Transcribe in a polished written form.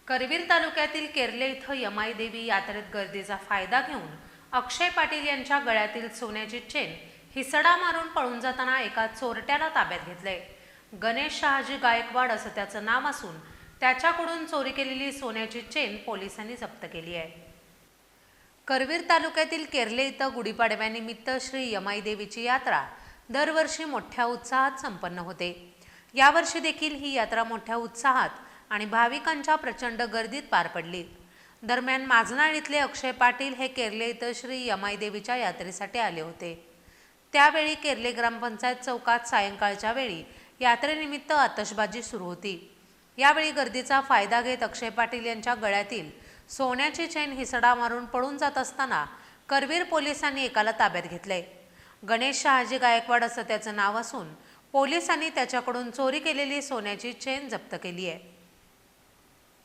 करवीर तालुक्यातील केर्ले इथं यमाई देवी यात्रेत गर्दीचा फायदा घेऊन अक्षय पाटील यांच्या गळ्यातील सोन्याची चेन हिसडा मारून पळून जाताना एका चोरट्याला ताब्यात घेतले। गणेश शहाजी गायकवाड असं त्याचं नाव असून त्याच्याकडून चोरी केलेली सोन्याची चेन पोलिसांनी जप्त केली आहे। करवीर तालुक्यातील केर्ले इथं गुढीपाडव्यानिमित्त श्री यमाई देवीची यात्रा दरवर्षी मोठ्या उत्साहात संपन्न होते। यावर्षी देखील ही यात्रा मोठ्या उत्साहात आणि भाविकांच्या प्रचंड गर्दीत पार पडली। दरम्यान माझनाळ इथले अक्षय पाटील हे केर्ले इथं श्री यमाई देवीच्या यात्रेसाठी आले होते। त्यावेळी केर्ले ग्रामपंचायत चौकात सायंकाळच्या वेळी यात्रेनिमित्त आतषबाजी सुरू होती। यावेळी गर्दीचा फायदा घेत अक्षय पाटील यांच्या गळ्यातील सोन्याची चेन हिसडा मारून पळून जात असताना करवीर पोलिसांनी एकाला ताब्यात घेतले। गणेश शहाजी गायकवाड असं त्याचं नाव असून पोलिसांनी त्याच्याकडून चोरी केलेली सोन्याची चेन जप्त केली आहे।